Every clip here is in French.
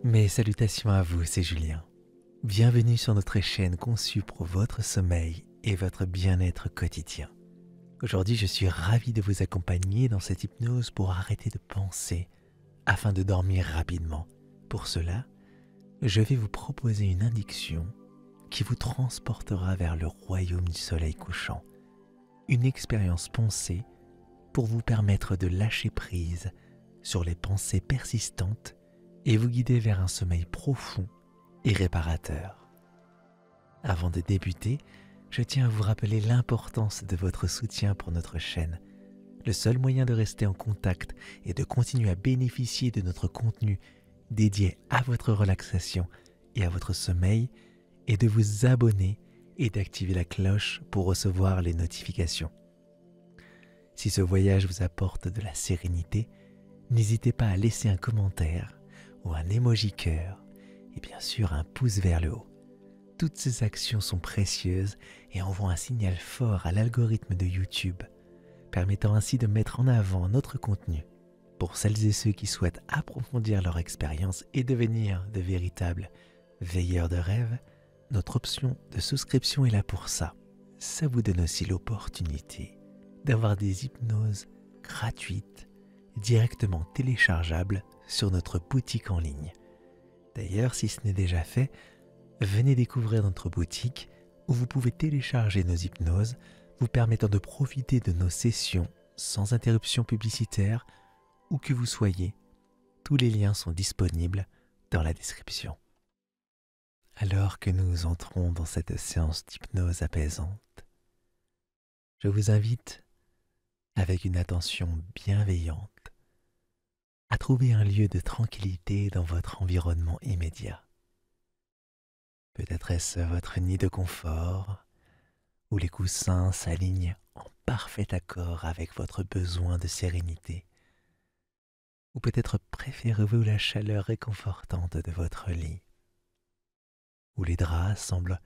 Mes salutations à vous, c'est Julien. Bienvenue sur notre chaîne conçue pour votre sommeil et votre bien-être quotidien. Aujourd'hui, je suis ravi de vous accompagner dans cette hypnose pour arrêter de penser afin de dormir rapidement. Pour cela, je vais vous proposer une induction qui vous transportera vers le royaume du soleil couchant. Une expérience pensée pour vous permettre de lâcher prise sur les pensées persistantes et vous guider vers un sommeil profond et réparateur. Avant de débuter, je tiens à vous rappeler l'importance de votre soutien pour notre chaîne. Le seul moyen de rester en contact et de continuer à bénéficier de notre contenu dédié à votre relaxation et à votre sommeil est de vous abonner et d'activer la cloche pour recevoir les notifications. Si ce voyage vous apporte de la sérénité, n'hésitez pas à laisser un commentaire ou un emoji cœur et bien sûr un pouce vers le haut. Toutes ces actions sont précieuses et envoient un signal fort à l'algorithme de YouTube, permettant ainsi de mettre en avant notre contenu. Pour celles et ceux qui souhaitent approfondir leur expérience et devenir de véritables veilleurs de rêve, notre option de souscription est là pour ça. Ça vous donne aussi l'opportunité d'avoir des hypnoses gratuites directement téléchargeables sur notre boutique en ligne. D'ailleurs, si ce n'est déjà fait, venez découvrir notre boutique où vous pouvez télécharger nos hypnoses, vous permettant de profiter de nos sessions sans interruption publicitaire, où que vous soyez. Tous les liens sont disponibles dans la description. Alors que nous entrons dans cette séance d'hypnose apaisante, je vous invite, avec une attention bienveillante, à trouver un lieu de tranquillité dans votre environnement immédiat. Peut-être est-ce votre nid de confort, où les coussins s'alignent en parfait accord avec votre besoin de sérénité, ou peut-être préférez-vous la chaleur réconfortante de votre lit, où les draps semblent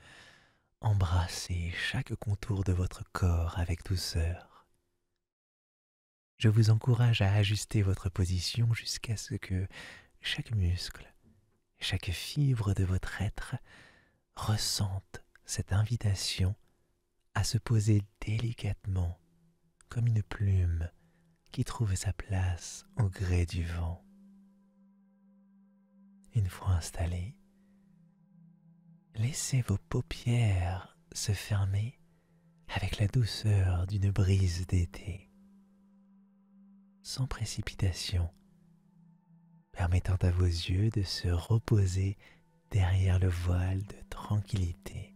embrasser chaque contour de votre corps avec douceur. Je vous encourage à ajuster votre position jusqu'à ce que chaque muscle, chaque fibre de votre être ressente cette invitation à se poser délicatement comme une plume qui trouve sa place au gré du vent. Une fois installé, laissez vos paupières se fermer avec la douceur d'une brise d'été, sans précipitation, permettant à vos yeux de se reposer derrière le voile de tranquillité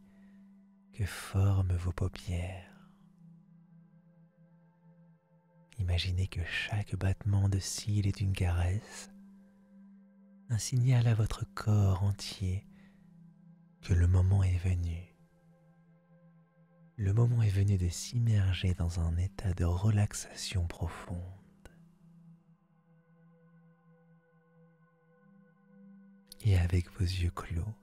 que forment vos paupières. Imaginez que chaque battement de cils est une caresse, un signal à votre corps entier que le moment est venu. Le moment est venu de s'immerger dans un état de relaxation profonde. Et avec vos yeux clos,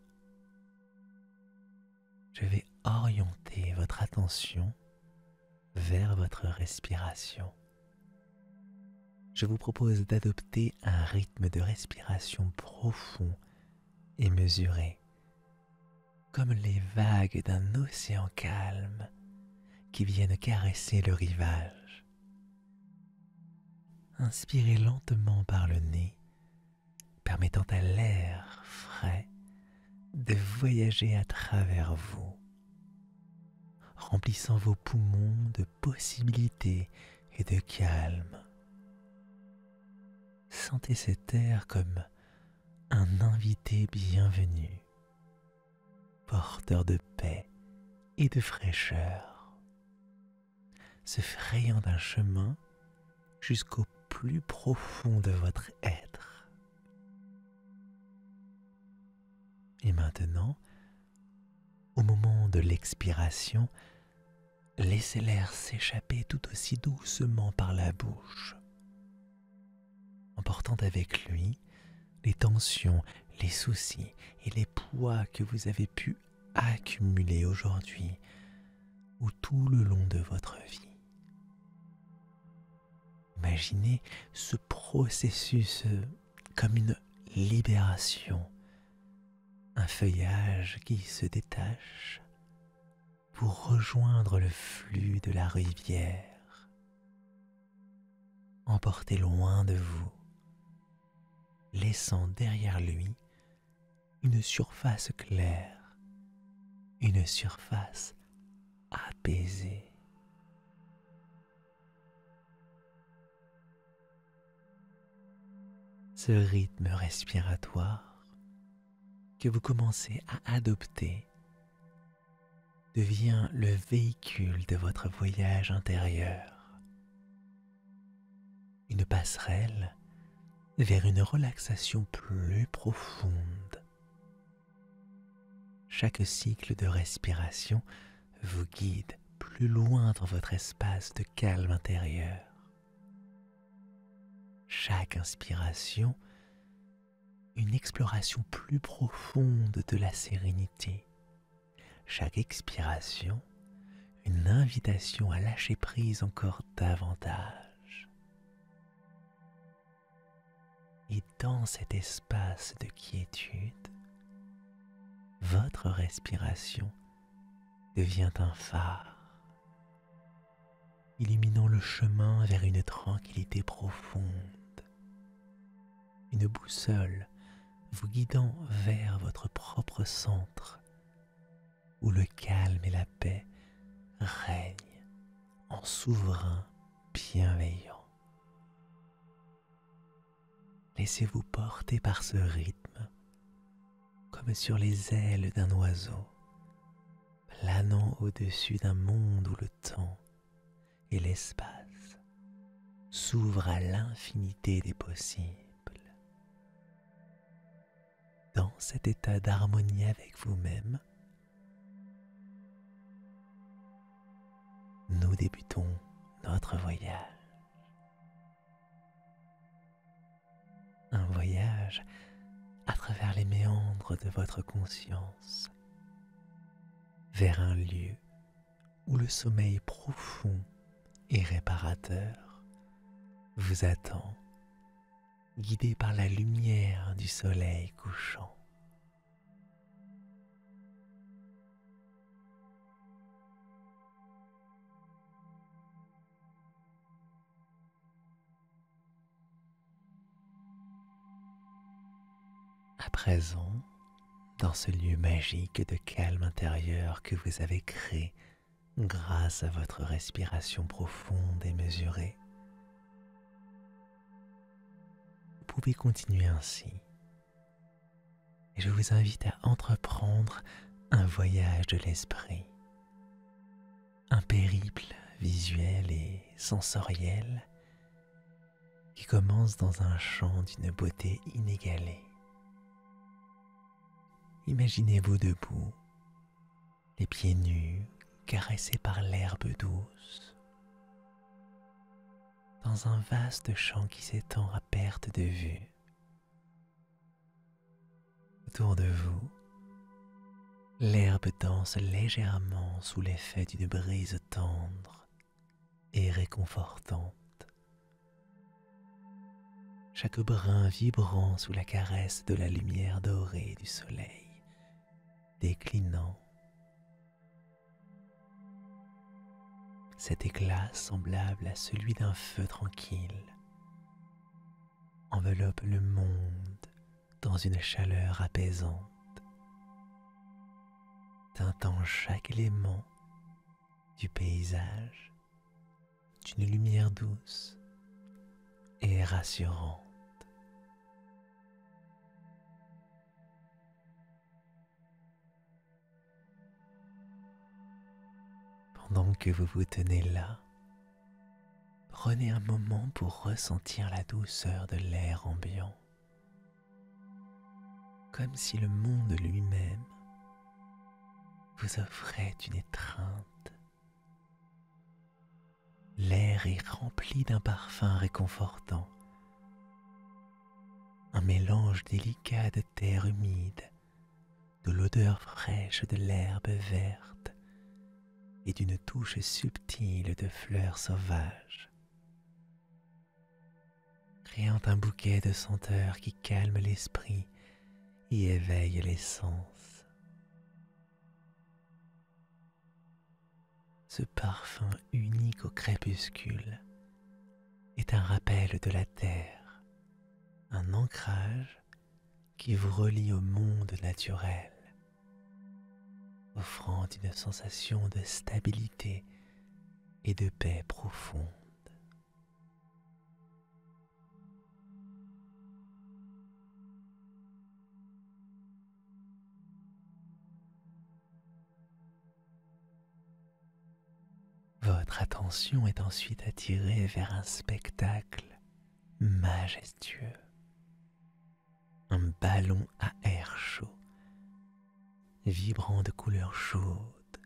je vais orienter votre attention vers votre respiration. Je vous propose d'adopter un rythme de respiration profond et mesuré, comme les vagues d'un océan calme qui viennent caresser le rivage. Inspirez lentement par le nez, permettant à l'air frais de voyager à travers vous, remplissant vos poumons de possibilités et de calme. Sentez cet air comme un invité bienvenu, porteur de paix et de fraîcheur, se frayant d'un chemin jusqu'au plus profond de votre être. Et maintenant, au moment de l'expiration, laissez l'air s'échapper tout aussi doucement par la bouche, emportant avec lui les tensions, les soucis et les poids que vous avez pu accumuler aujourd'hui ou tout le long de votre vie. Imaginez ce processus comme une libération, un feuillage qui se détache pour rejoindre le flux de la rivière, emporté loin de vous, laissant derrière lui une surface claire, une surface apaisée. Ce rythme respiratoire que vous commencez à adopter devient le véhicule de votre voyage intérieur, une passerelle vers une relaxation plus profonde. Chaque cycle de respiration vous guide plus loin dans votre espace de calme intérieur. Chaque inspiration, une exploration plus profonde de la sérénité. Chaque expiration, une invitation à lâcher prise encore davantage. Et dans cet espace de quiétude, votre respiration devient un phare, illuminant le chemin vers une tranquillité profonde, une boussole vous guidant vers votre propre centre, où le calme et la paix règnent en souverain bienveillant. Laissez-vous porter par ce rythme, comme sur les ailes d'un oiseau, planant au-dessus d'un monde où le temps et l'espace s'ouvrent à l'infinité des possibles. Dans cet état d'harmonie avec vous-même, nous débutons notre voyage. Un voyage à travers les méandres de votre conscience, vers un lieu où le sommeil profond et réparateur vous attend, guidé par la lumière du soleil couchant. À présent, dans ce lieu magique de calme intérieur que vous avez créé grâce à votre respiration profonde et mesurée, vous pouvez continuer ainsi. Et je vous invite à entreprendre un voyage de l'esprit, un périple visuel et sensoriel qui commence dans un champ d'une beauté inégalée. Imaginez-vous debout, les pieds nus, caressés par l'herbe douce, dans un vaste champ qui s'étend à perte de vue. Autour de vous, l'herbe danse légèrement sous l'effet d'une brise tendre et réconfortante. Chaque brin vibrant sous la caresse de la lumière dorée du soleil déclinant. Cet éclat semblable à celui d'un feu tranquille enveloppe le monde dans une chaleur apaisante, teintant chaque élément du paysage d'une lumière douce et rassurante. Pendant que vous vous tenez là, prenez un moment pour ressentir la douceur de l'air ambiant, comme si le monde lui-même vous offrait une étreinte. L'air est rempli d'un parfum réconfortant, un mélange délicat de terre humide, de l'odeur fraîche de l'herbe verte et d'une touche subtile de fleurs sauvages. créant un bouquet de senteurs qui calme l'esprit et éveille les sens. Ce parfum unique au crépuscule est un rappel de la terre, un ancrage qui vous relie au monde naturel, offrant une sensation de stabilité et de paix profonde. Votre attention est ensuite attirée vers un spectacle majestueux. Un ballon à air chaud, vibrant de couleurs chaudes,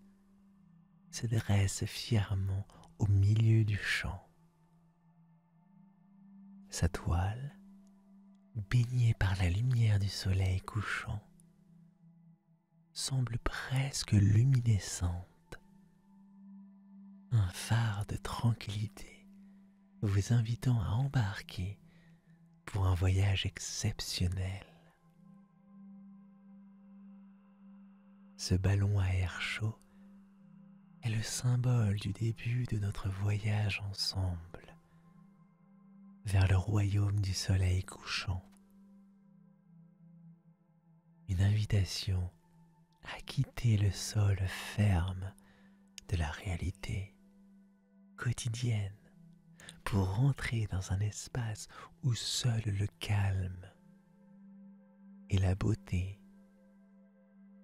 se dresse fièrement au milieu du champ. Sa toile, baignée par la lumière du soleil couchant, semble presque luminescente. Un phare de tranquillité vous invitant à embarquer pour un voyage exceptionnel. Ce ballon à air chaud est le symbole du début de notre voyage ensemble vers le royaume du soleil couchant. Une invitation à quitter le sol ferme de la réalité quotidienne pour rentrer dans un espace où seul le calme et la beauté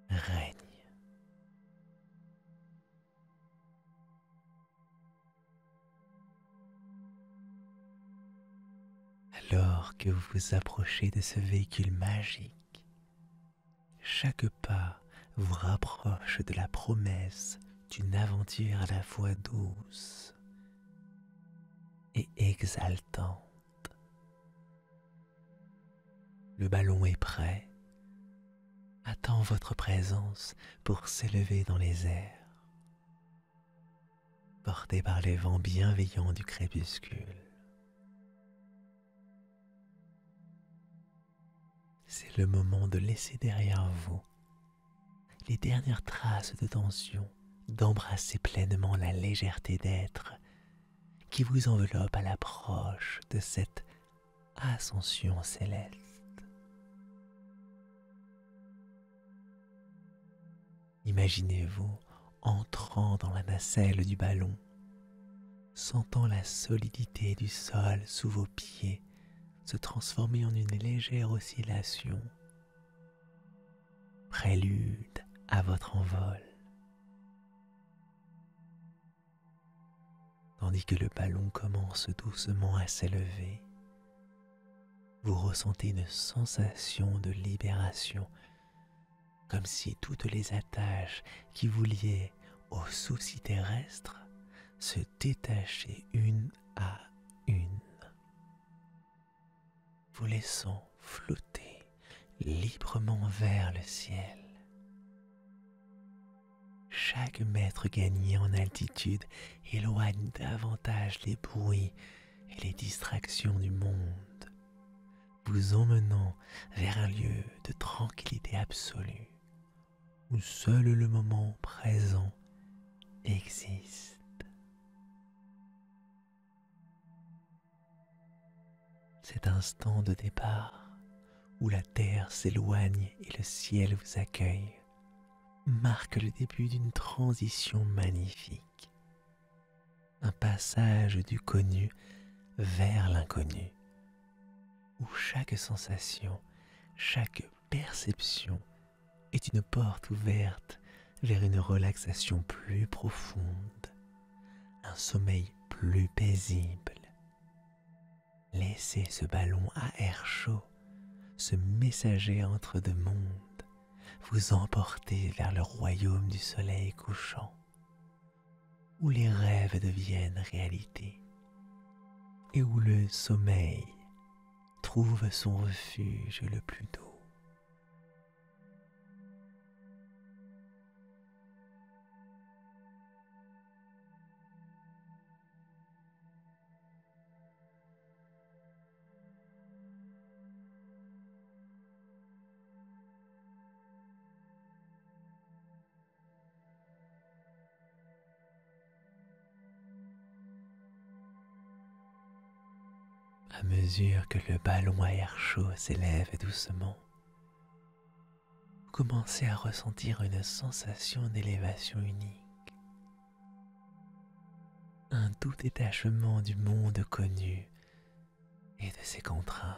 règnent. Alors que vous vous approchez de ce véhicule magique, chaque pas vous rapproche de la promesse d'une aventure à la fois douce et exaltante. Le ballon est prêt, attend votre présence pour s'élever dans les airs, porté par les vents bienveillants du crépuscule. C'est le moment de laisser derrière vous les dernières traces de tension, d'embrasser pleinement la légèreté d'être qui vous enveloppe à l'approche de cette ascension céleste. Imaginez-vous entrant dans la nacelle du ballon, sentant la solidité du sol sous vos pieds se transformer en une légère oscillation, prélude à votre envol. Tandis que le ballon commence doucement à s'élever, vous ressentez une sensation de libération, comme si toutes les attaches qui vous liaient aux soucis terrestres se détachaient une à une, vous laissant flotter librement vers le ciel. Chaque mètre gagné en altitude éloigne davantage les bruits et les distractions du monde, vous emmenant vers un lieu de tranquillité absolue, où seul le moment présent existe. Cet instant de départ, où la terre s'éloigne et le ciel vous accueille, marque le début d'une transition magnifique, un passage du connu vers l'inconnu, où chaque sensation, chaque perception est une porte ouverte vers une relaxation plus profonde, un sommeil plus paisible. Laissez ce ballon à air chaud, ce messager entre deux mondes, vous emporter vers le royaume du soleil couchant, où les rêves deviennent réalité et où le sommeil trouve son refuge le plus doux. À mesure que le ballon à air chaud s'élève doucement, vous commencez à ressentir une sensation d'élévation unique, un doux détachement du monde connu et de ses contraintes.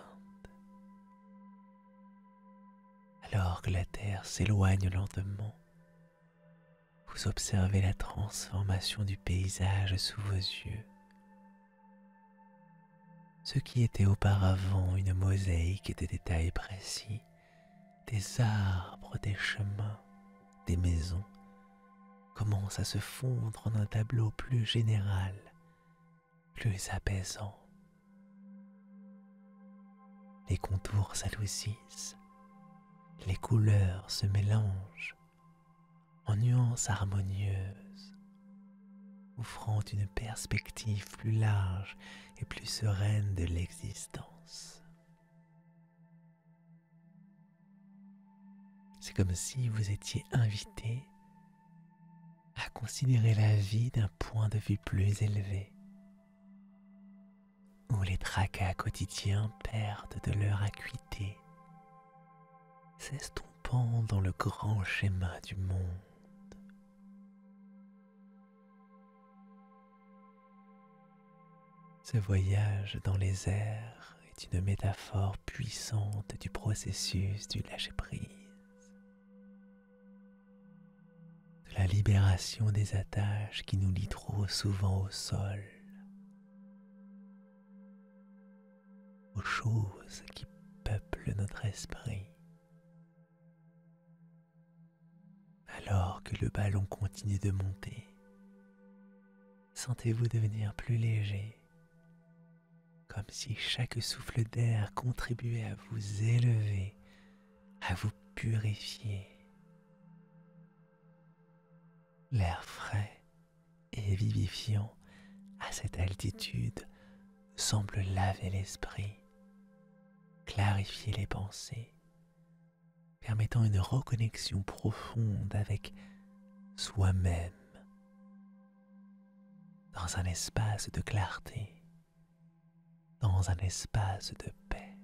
Alors que la Terre s'éloigne lentement, vous observez la transformation du paysage sous vos yeux. Ce qui était auparavant une mosaïque de détails précis, des arbres, des chemins, des maisons, commence à se fondre en un tableau plus général, plus apaisant. Les contours s'adoucissent, les couleurs se mélangent en nuances harmonieuses, offrant une perspective plus large et plus sereine de l'existence. C'est comme si vous étiez invité à considérer la vie d'un point de vue plus élevé, où les tracas quotidiens perdent de leur acuité, s'estompant dans le grand schéma du monde. Ce voyage dans les airs est une métaphore puissante du processus du lâcher-prise, de la libération des attaches qui nous lient trop souvent au sol, aux choses qui peuplent notre esprit. Alors que le ballon continue de monter, sentez-vous devenir plus léger, comme si chaque souffle d'air contribuait à vous élever, à vous purifier. L'air frais et vivifiant à cette altitude semble laver l'esprit, clarifier les pensées, permettant une reconnexion profonde avec soi-même dans un espace de clarté, dans un espace de paix.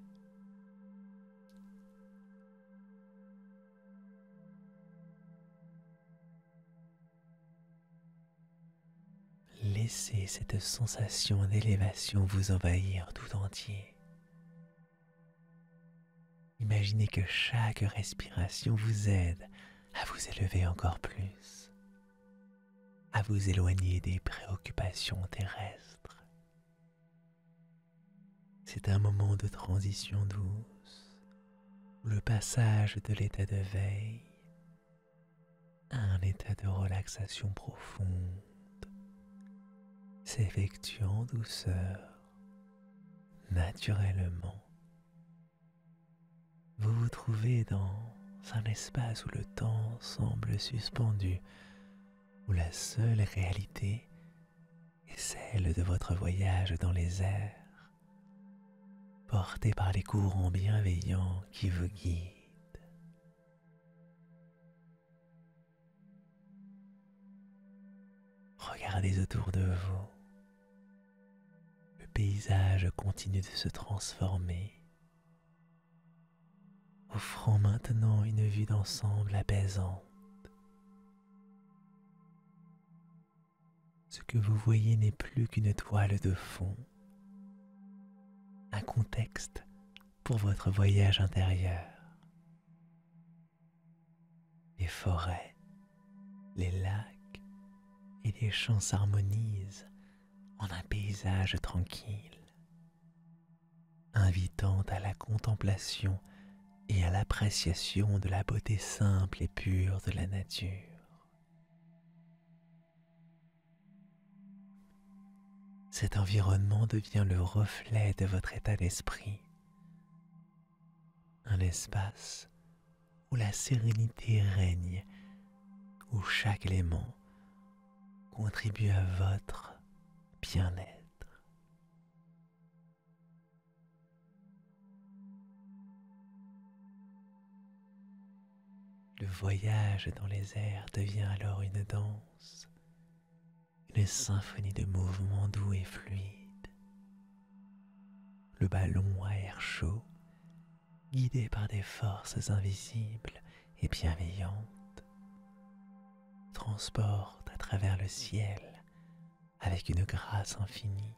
Laissez cette sensation d'élévation vous envahir tout entier. Imaginez que chaque respiration vous aide à vous élever encore plus, à vous éloigner des préoccupations terrestres. C'est un moment de transition douce, où le passage de l'état de veille à un état de relaxation profonde s'effectue en douceur, naturellement. Vous vous trouvez dans un espace où le temps semble suspendu, où la seule réalité est celle de votre voyage dans les airs, porté par les courants bienveillants qui vous guident. Regardez autour de vous. Le paysage continue de se transformer, offrant maintenant une vue d'ensemble apaisante. Ce que vous voyez n'est plus qu'une toile de fond, un contexte pour votre voyage intérieur. Les forêts, les lacs et les champs s'harmonisent en un paysage tranquille, invitant à la contemplation et à l'appréciation de la beauté simple et pure de la nature. Cet environnement devient le reflet de votre état d'esprit, un espace où la sérénité règne, où chaque élément contribue à votre bien-être. Le voyage dans les airs devient alors une danse, une symphonie de mouvements doux et fluides. le ballon à air chaud, guidé par des forces invisibles et bienveillantes, transporte à travers le ciel avec une grâce infinie.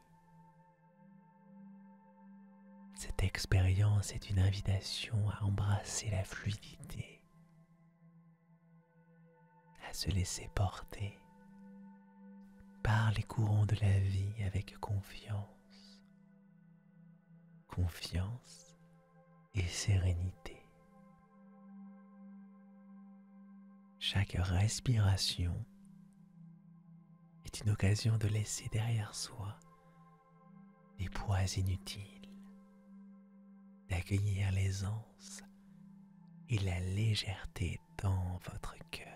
Cette expérience est une invitation à embrasser la fluidité, à se laisser porter par les courants de la vie avec confiance, confiance et sérénité. Chaque respiration est une occasion de laisser derrière soi les poids inutiles, d'accueillir l'aisance et la légèreté dans votre cœur.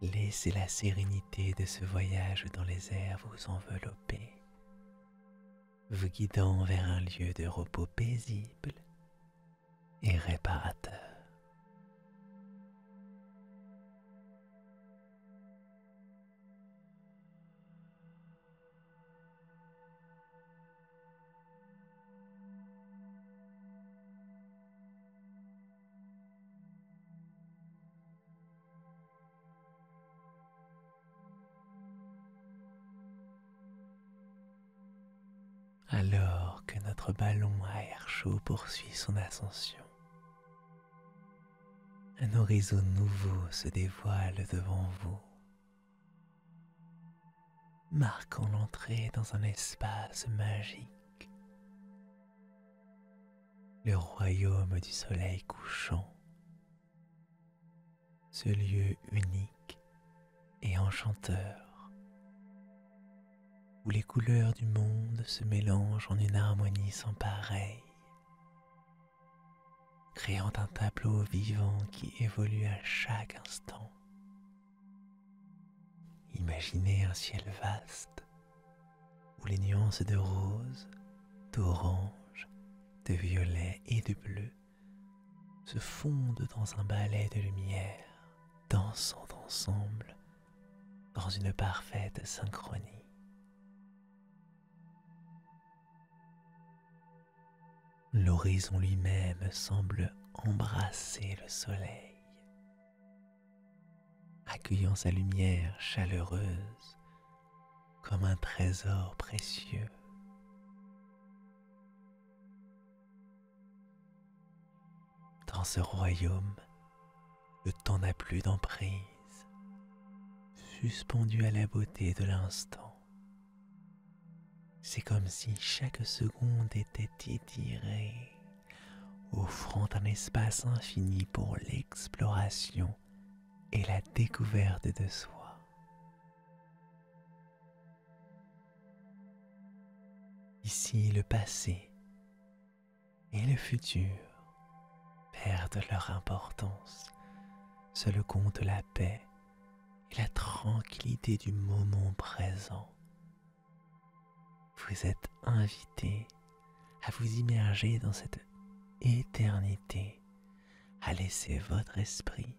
Laissez la sérénité de ce voyage dans les airs vous envelopper, vous guidant vers un lieu de repos paisible et réparateur. Alors que notre ballon à air chaud poursuit son ascension, un horizon nouveau se dévoile devant vous, marquant l'entrée dans un espace magique, le royaume du soleil couchant, ce lieu unique et enchanteur, où les couleurs du monde se mélangent en une harmonie sans pareille, créant un tableau vivant qui évolue à chaque instant. Imaginez un ciel vaste, où les nuances de rose, d'orange, de violet et de bleu se fondent dans un ballet de lumière, dansant ensemble dans une parfaite synchronie. L'horizon lui-même semble embrasser le soleil, accueillant sa lumière chaleureuse comme un trésor précieux. Dans ce royaume, le temps n'a plus d'emprise, suspendu à la beauté de l'instant. C'est comme si chaque seconde était étirée, offrant un espace infini pour l'exploration et la découverte de soi. Ici, le passé et le futur perdent leur importance. Seul compte la paix et la tranquillité du moment présent. Vous êtes invité à vous immerger dans cette éternité, à laisser votre esprit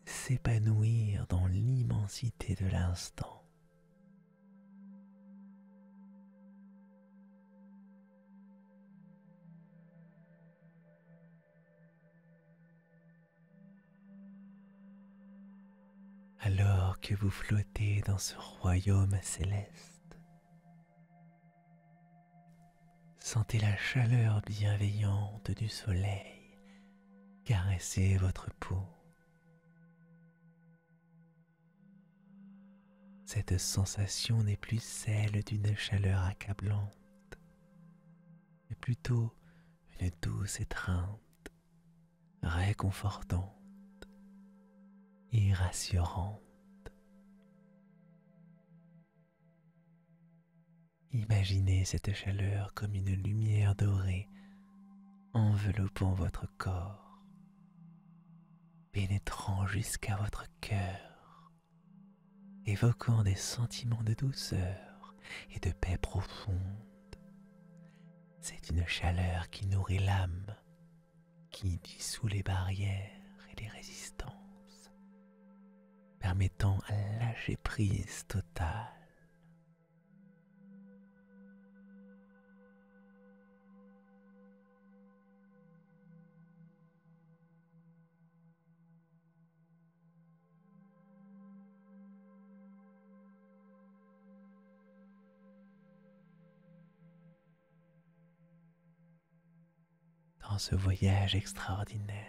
s'épanouir dans l'immensité de l'instant. Alors que vous flottez dans ce royaume céleste, sentez la chaleur bienveillante du soleil caresser votre peau. Cette sensation n'est plus celle d'une chaleur accablante, mais plutôt une douce étreinte, réconfortante et rassurante. Imaginez cette chaleur comme une lumière dorée enveloppant votre corps, pénétrant jusqu'à votre cœur, évoquant des sentiments de douceur et de paix profonde. C'est une chaleur qui nourrit l'âme, qui dissout les barrières et les résistances, permettant un lâcher-prise total. Dans ce voyage extraordinaire,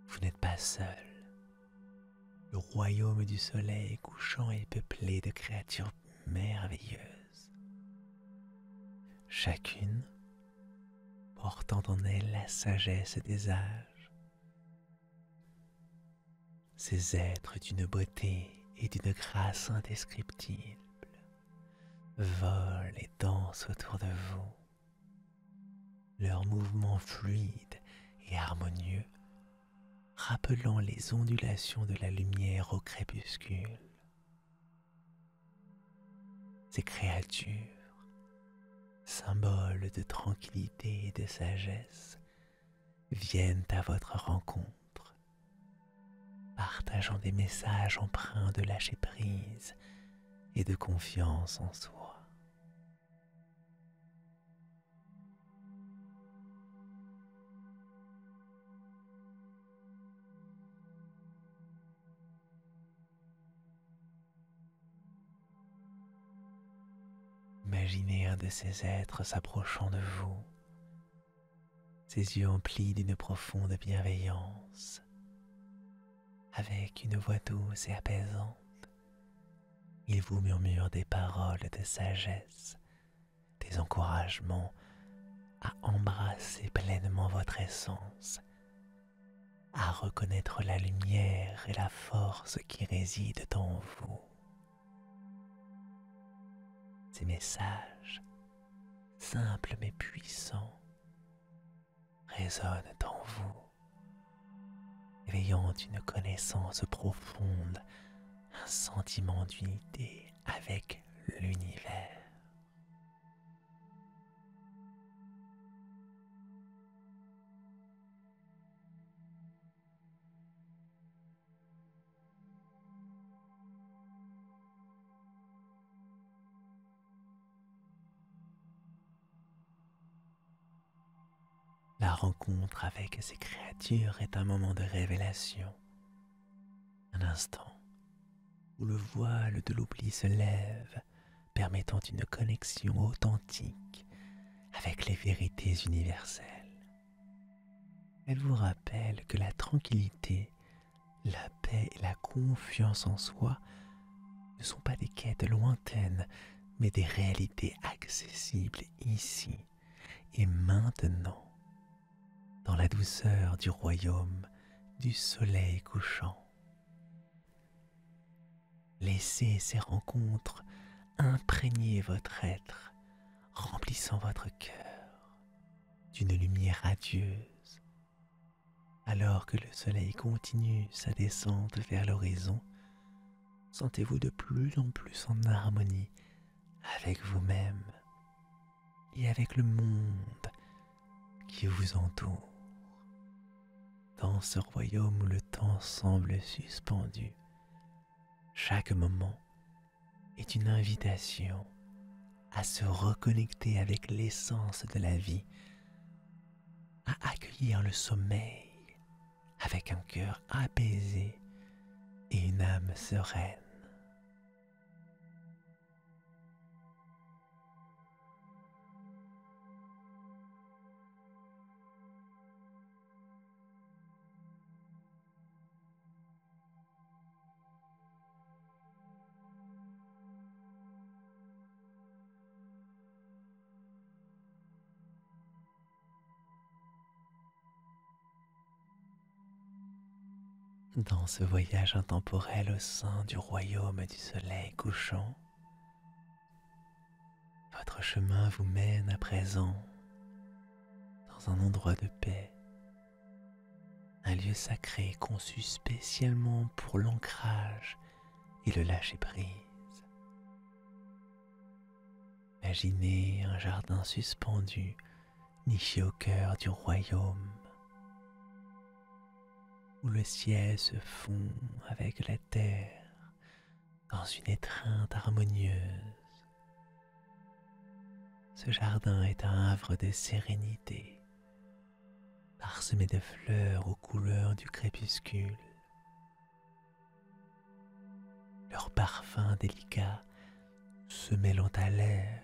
vous n'êtes pas seul. Le royaume du soleil couchant est peuplé de créatures merveilleuses, chacune portant en elle la sagesse des âges. Ces êtres d'une beauté et d'une grâce indescriptibles volent et dansent autour de vous. Leurs mouvements fluides et harmonieux rappelant les ondulations de la lumière au crépuscule. Ces créatures, symboles de tranquillité et de sagesse, viennent à votre rencontre, partageant des messages empreints de lâcher-prise et de confiance en soi. Imaginez un de ces êtres s'approchant de vous, ses yeux emplis d'une profonde bienveillance. Avec une voix douce et apaisante, il vous murmure des paroles de sagesse, des encouragements à embrasser pleinement votre essence, à reconnaître la lumière et la force qui résident en vous. Ces messages, simples mais puissants, résonnent en vous, éveillant une connaissance profonde, un sentiment d'unité avec l'univers. La rencontre avec ces créatures est un moment de révélation, un instant où le voile de l'oubli se lève, permettant une connexion authentique avec les vérités universelles. Elle vous rappelle que la tranquillité, la paix et la confiance en soi ne sont pas des quêtes lointaines, mais des réalités accessibles ici et maintenant, dans la douceur du royaume du soleil couchant. Laissez ces rencontres imprégner votre être, remplissant votre cœur d'une lumière radieuse. Alors que le soleil continue sa descente vers l'horizon, sentez-vous de plus en plus en harmonie avec vous-même et avec le monde qui vous entoure. Dans ce royaume où le temps semble suspendu, chaque moment est une invitation à se reconnecter avec l'essence de la vie, à accueillir le sommeil avec un cœur apaisé et une âme sereine. Dans ce voyage intemporel au sein du royaume du soleil couchant, votre chemin vous mène à présent dans un endroit de paix, un lieu sacré conçu spécialement pour l'ancrage et le lâcher-prise. Imaginez un jardin suspendu, niché au cœur du royaume, où le ciel se fond avec la terre dans une étreinte harmonieuse. Ce jardin est un havre de sérénité, parsemé de fleurs aux couleurs du crépuscule. Leurs parfums délicats se mêlant à l'air,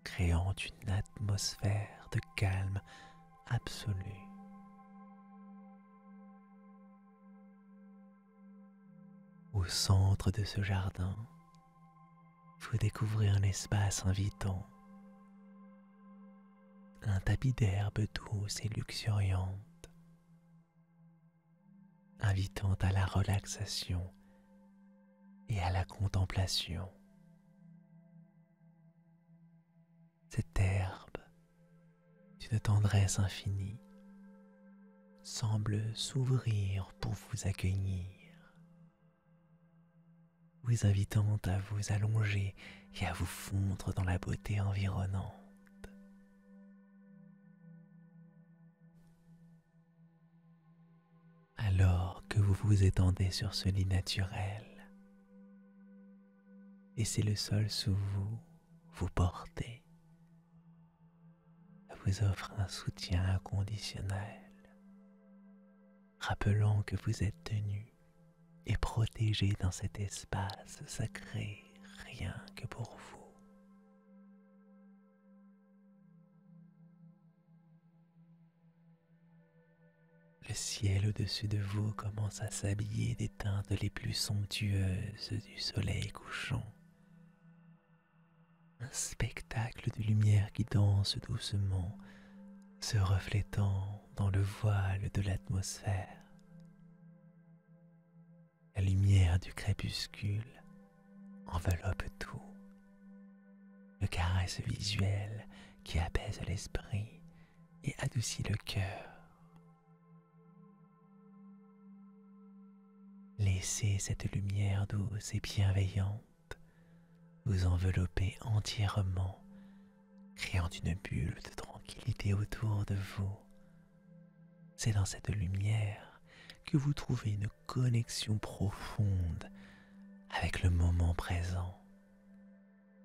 créant une atmosphère de calme absolu. Au centre de ce jardin, vous découvrez un espace invitant, un tapis d'herbe douce et luxuriante, invitant à la relaxation et à la contemplation. Cette herbe, d'une tendresse infinie, semble s'ouvrir pour vous accueillir, vous invitant à vous allonger et à vous fondre dans la beauté environnante. Alors que vous vous étendez sur ce lit naturel, laissez le sol sous vous vous porter. Ça vous offre un soutien inconditionnel, rappelant que vous êtes tenu et protégé dans cet espace sacré rien que pour vous. Le ciel au-dessus de vous commence à s'habiller des teintes les plus somptueuses du soleil couchant. Un spectacle de lumière qui danse doucement, se reflétant dans le voile de l'atmosphère. La lumière du crépuscule enveloppe tout. Le caresse visuel qui apaise l'esprit et adoucit le cœur. Laissez cette lumière douce et bienveillante vous envelopper entièrement, créant une bulle de tranquillité autour de vous. C'est dans cette lumière que vous trouvez une connexion profonde avec le moment présent,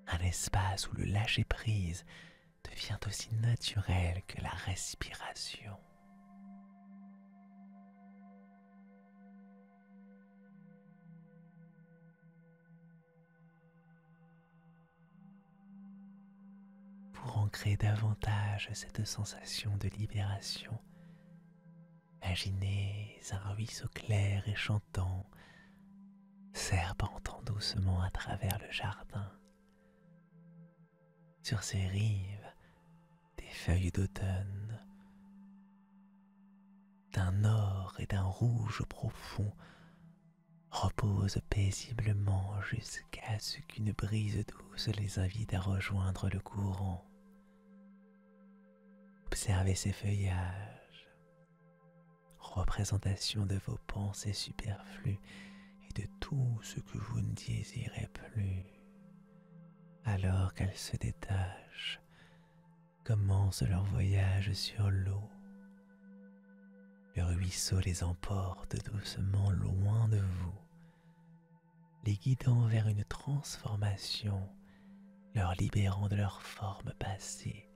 un espace où le lâcher-prise devient aussi naturel que la respiration. Pour ancrer davantage cette sensation de libération, imaginez un ruisseau clair et chantant, serpentant doucement à travers le jardin. Sur ses rives, des feuilles d'automne, d'un or et d'un rouge profond, reposent paisiblement jusqu'à ce qu'une brise douce les invite à rejoindre le courant. Observez ces feuillages, représentation de vos pensées superflues et de tout ce que vous ne désirez plus. Alors qu'elles se détachent, commencent leur voyage sur l'eau. Le ruisseau les emporte doucement loin de vous, les guidant vers une transformation, leur libérant de leur forme passée,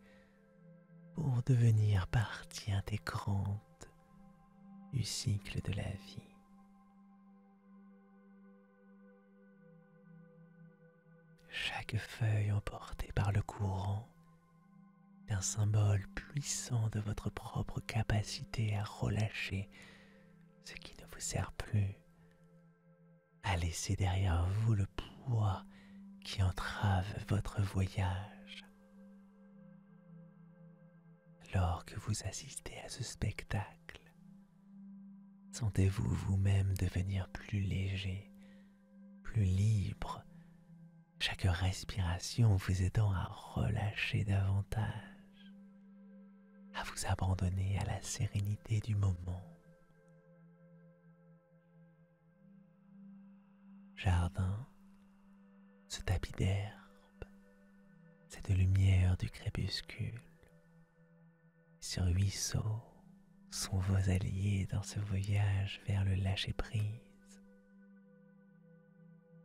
pour devenir partie intégrante du cycle de la vie. Chaque feuille emportée par le courant est un symbole puissant de votre propre capacité à relâcher ce qui ne vous sert plus, à laisser derrière vous le poids qui entrave votre voyage. Alors que vous assistez à ce spectacle, sentez-vous vous-même devenir plus léger, plus libre, chaque respiration vous aidant à relâcher davantage, à vous abandonner à la sérénité du moment. Jardin, ce tapis d'herbe, cette lumière du crépuscule, ce ruisseau sont vos alliés dans ce voyage vers le lâcher-prise.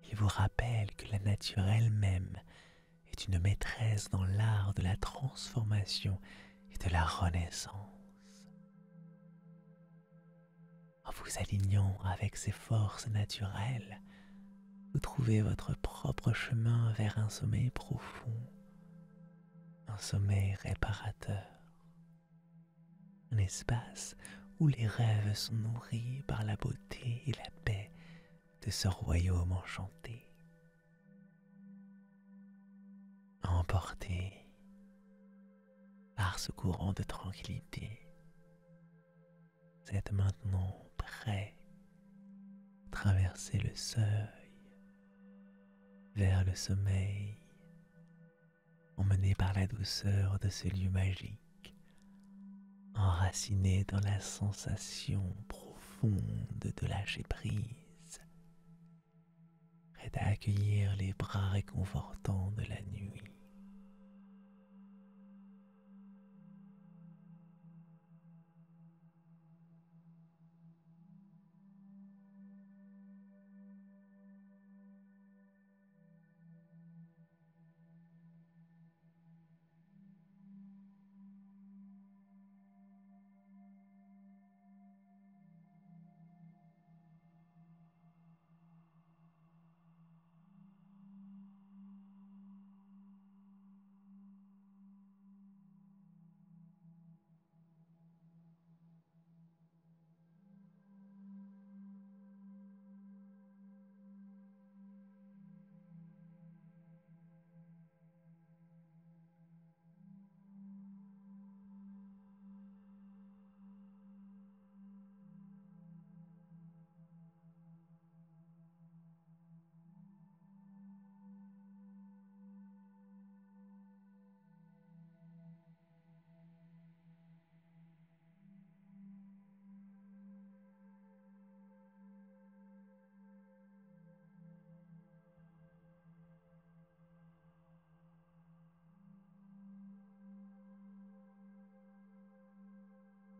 Ils vous rappellent rappelle que la nature elle-même est une maîtresse dans l'art de la transformation et de la renaissance. En vous alignant avec ces forces naturelles, vous trouvez votre propre chemin vers un sommeil profond, un sommeil réparateur, un espace où les rêves sont nourris par la beauté et la paix de ce royaume enchanté. Emporté par ce courant de tranquillité, vous êtes maintenant prêt à traverser le seuil vers le sommeil, emmené par la douceur de ce lieu magique, enraciné dans la sensation profonde de lâcher prise, prêt à accueillir les bras réconfortants de la nuit.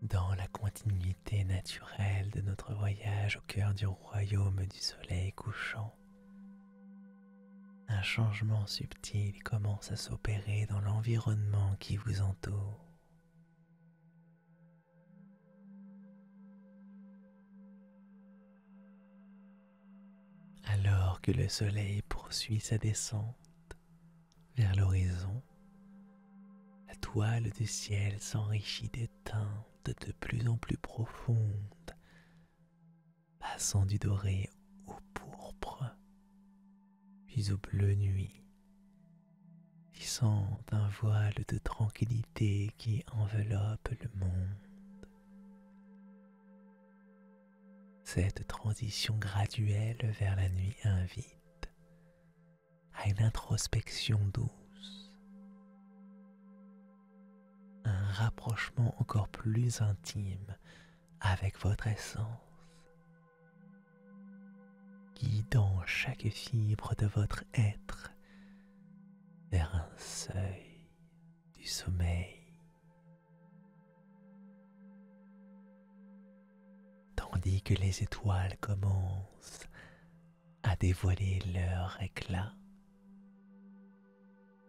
Dans la continuité naturelle de notre voyage au cœur du royaume du soleil couchant, un changement subtil commence à s'opérer dans l'environnement qui vous entoure. Alors que le soleil poursuit sa descente vers l'horizon, la toile du ciel s'enrichit de teintes de plus en plus profondes, passant du doré au pourpre, puis au bleu nuit, tissant un voile de tranquillité qui enveloppe le monde. Cette transition graduelle vers la nuit invite à une introspection douce, un rapprochement encore plus intime avec votre essence, guidant chaque fibre de votre être vers un seuil du sommeil. Tandis que les étoiles commencent à dévoiler leur éclat,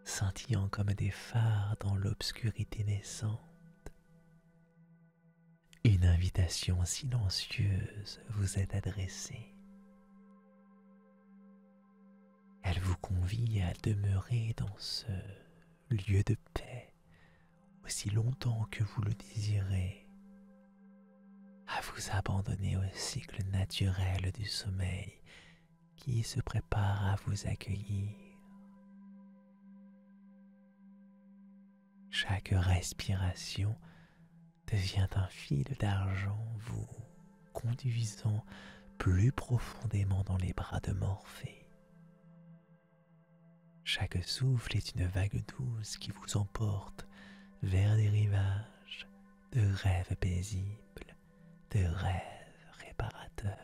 scintillant comme des phares dans l'obscurité naissante, une invitation silencieuse vous est adressée. Elle vous convie à demeurer dans ce lieu de paix aussi longtemps que vous le désirez, à vous abandonner au cycle naturel du sommeil qui se prépare à vous accueillir. Chaque respiration devient un fil d'argent vous conduisant plus profondément dans les bras de Morphée. Chaque souffle est une vague douce qui vous emporte vers des rivages de rêves paisibles, de rêves réparateurs.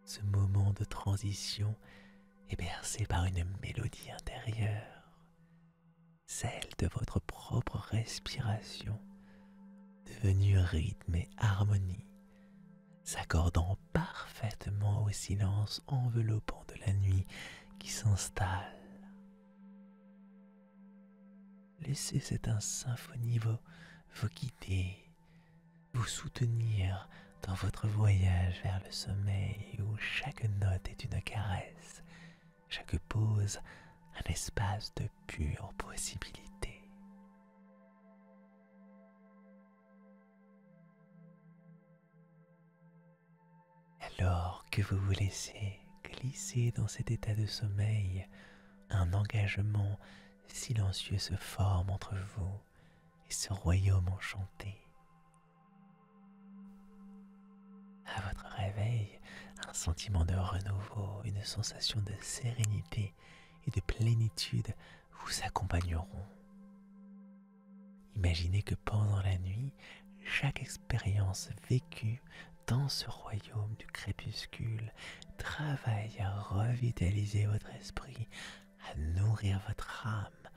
Ce moment de transition est bercé par une mélodie intérieure, celle de votre propre respiration, devenue rythme et harmonie, s'accordant parfaitement au silence enveloppant de la nuit qui s'installe. Laissez cette symphonie vous guider, vous soutenir dans votre voyage vers le sommeil où chaque note est une caresse, chaque pause un espace de pure possibilité. Alors que vous vous laissez glisser dans cet état de sommeil, un engagement silencieux se forme entre vous et ce royaume enchanté. À votre réveil, un sentiment de renouveau, une sensation de sérénité et de plénitude vous accompagneront. Imaginez que pendant la nuit, chaque expérience vécue dans ce royaume du crépuscule travaille à revitaliser votre esprit, à nourrir votre âme,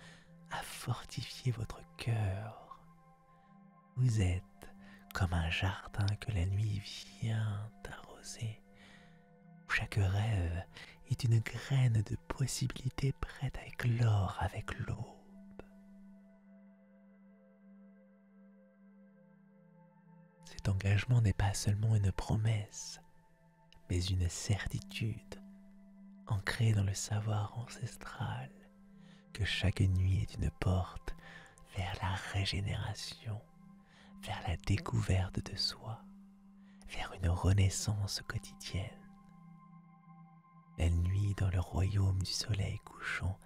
à fortifier votre cœur. Vous êtes comme un jardin que la nuit vient arroser, où chaque rêve est une graine de possibilités prête à éclore avec l'aube. Cet engagement n'est pas seulement une promesse, mais une certitude ancrée dans le savoir ancestral que chaque nuit est une porte vers la régénération, vers la découverte de soi, vers une renaissance quotidienne. La nuit dans le royaume du soleil couchant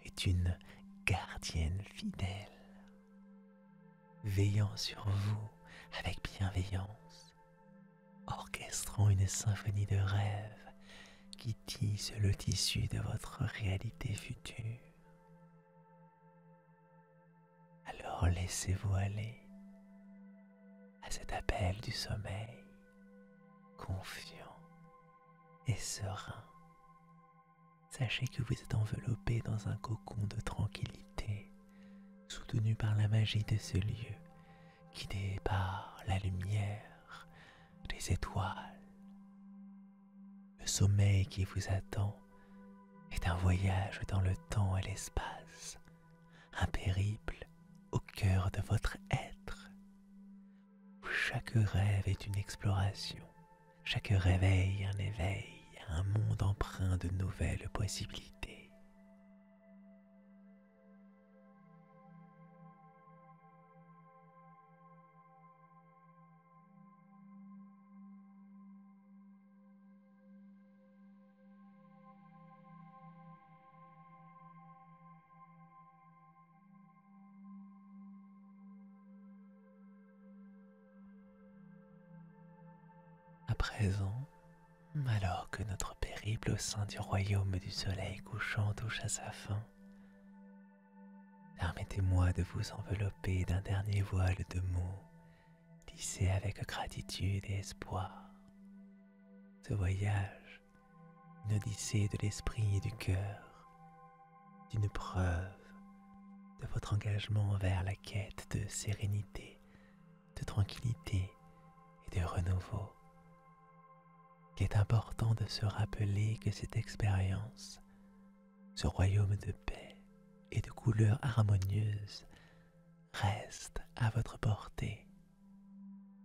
est une gardienne fidèle, veillant sur vous avec bienveillance, orchestrant une symphonie de rêves qui tisse le tissu de votre réalité future. Alors laissez-vous aller à cet appel du sommeil, confiant et serein. Sachez que vous êtes enveloppé dans un cocon de tranquillité, soutenu par la magie de ce lieu, guidé par la lumière, les étoiles. Le sommeil qui vous attend est un voyage dans le temps et l'espace, un périple au cœur de votre être, où chaque rêve est une exploration, chaque réveil un éveil, un monde empreint de nouvelles possibilités. À présent, alors que notre périple au sein du royaume du soleil couchant touche à sa fin, permettez-moi de vous envelopper d'un dernier voile de mots, tissé avec gratitude et espoir. Ce voyage, une odyssée de l'esprit et du cœur, d'une preuve de votre engagement vers la quête de sérénité, de tranquillité et de renouveau. Il est important de se rappeler que cette expérience, ce royaume de paix et de couleurs harmonieuses, reste à votre portée,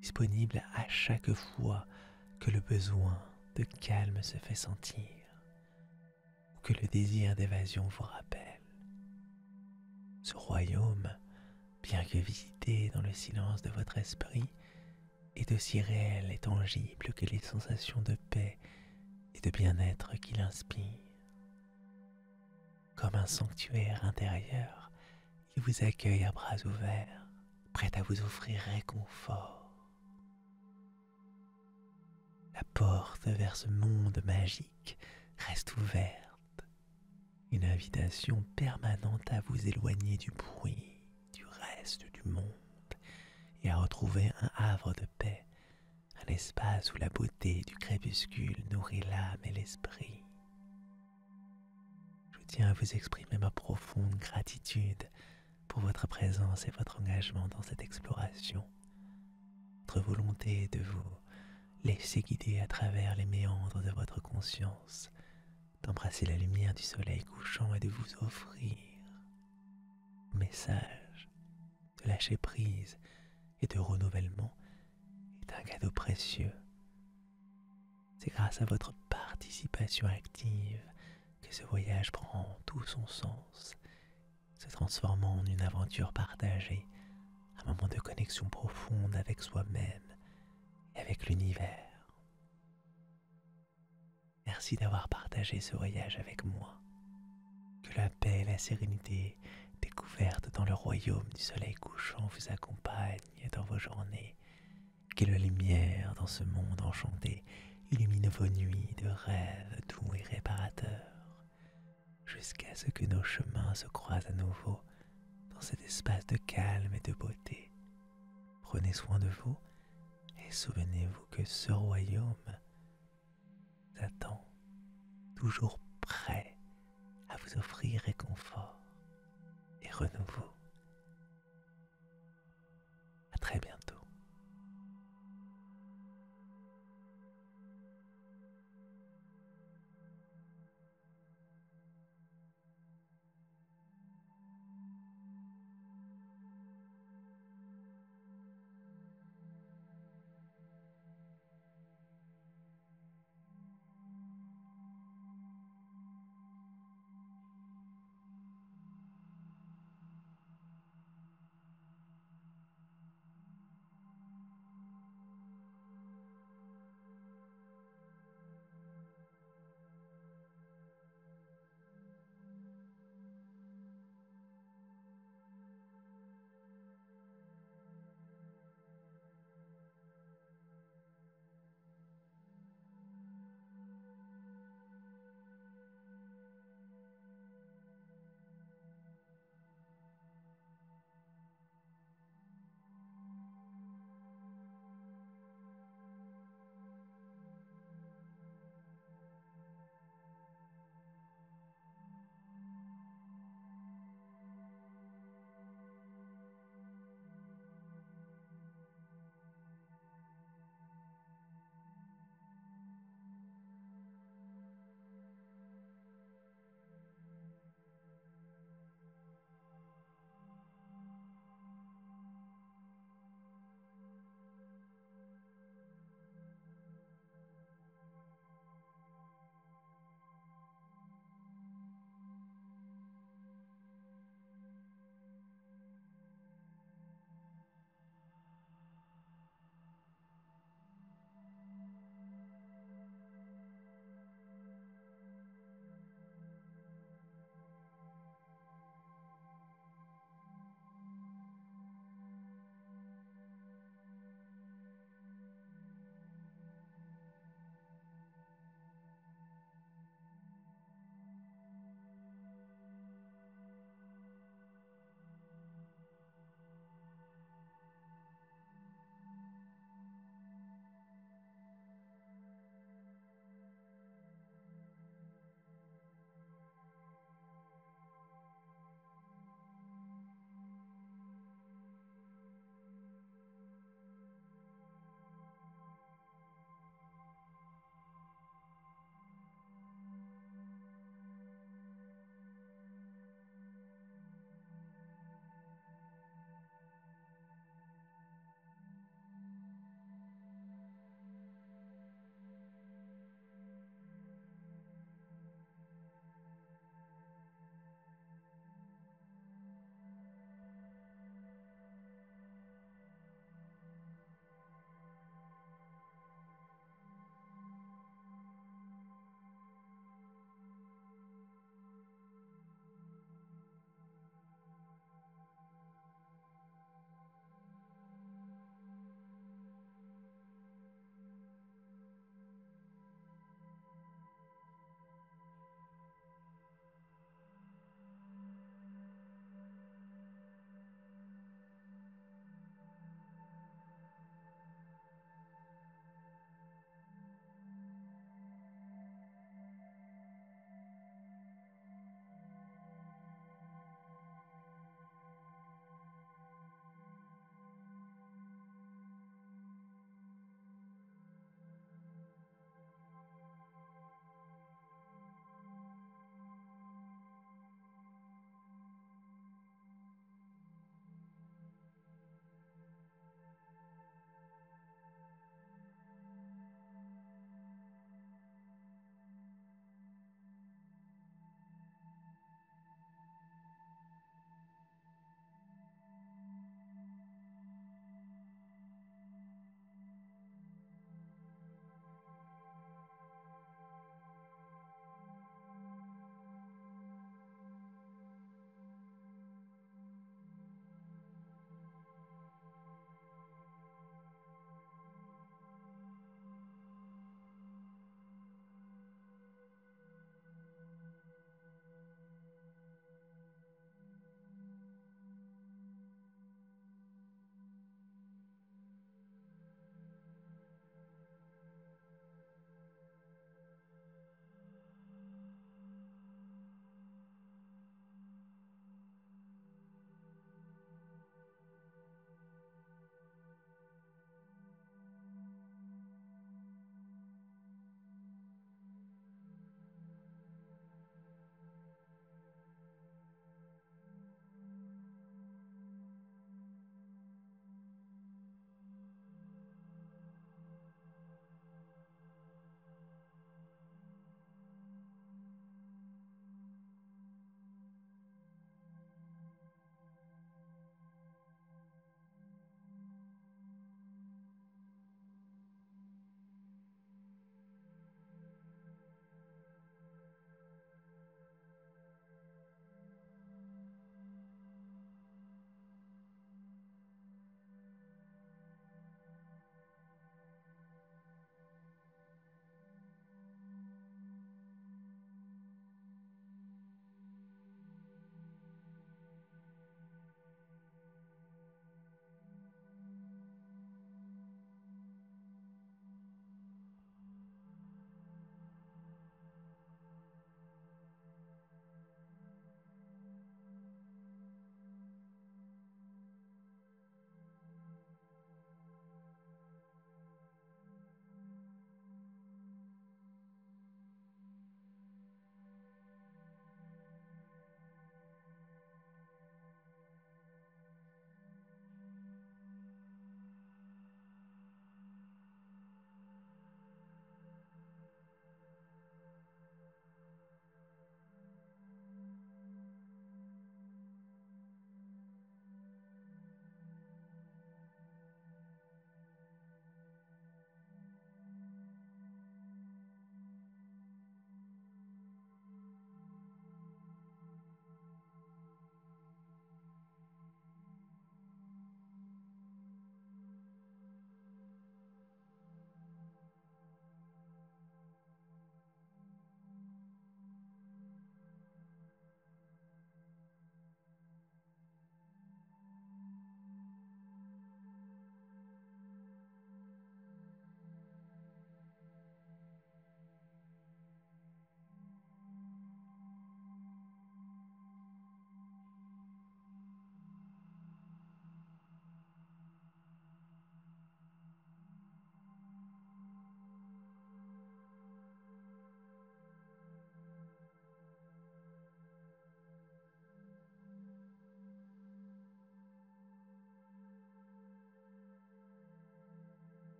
disponible à chaque fois que le besoin de calme se fait sentir ou que le désir d'évasion vous rappelle. Ce royaume, bien que visité dans le silence de votre esprit, est aussi réel et tangible que les sensations de paix et de bien-être qu'il inspire. Comme un sanctuaire intérieur, il vous accueille à bras ouverts, prêt à vous offrir réconfort. La porte vers ce monde magique reste ouverte, une invitation permanente à vous éloigner du bruit, du reste du monde, et à retrouver un havre de paix, un espace où la beauté du crépuscule nourrit l'âme et l'esprit. Je tiens à vous exprimer ma profonde gratitude pour votre présence et votre engagement dans cette exploration, votre volonté de vous Laissez guider à travers les méandres de votre conscience, d'embrasser la lumière du soleil couchant et de vous offrir un message de lâcher prise et de renouvellement est un cadeau précieux. C'est grâce à votre participation active que ce voyage prend tout son sens, se transformant en une aventure partagée, un moment de connexion profonde avec soi-même et avec l'univers. Merci d'avoir partagé ce voyage avec moi. Que la paix et la sérénité découvertes dans le royaume du soleil couchant vous accompagnent dans vos journées. Que la lumière dans ce monde enchanté illumine vos nuits de rêves doux et réparateurs, jusqu'à ce que nos chemins se croisent à nouveau dans cet espace de calme et de beauté. Prenez soin de vous et souvenez-vous que ce royaume vous attend, toujours prêt à vous offrir réconfort et renouveau.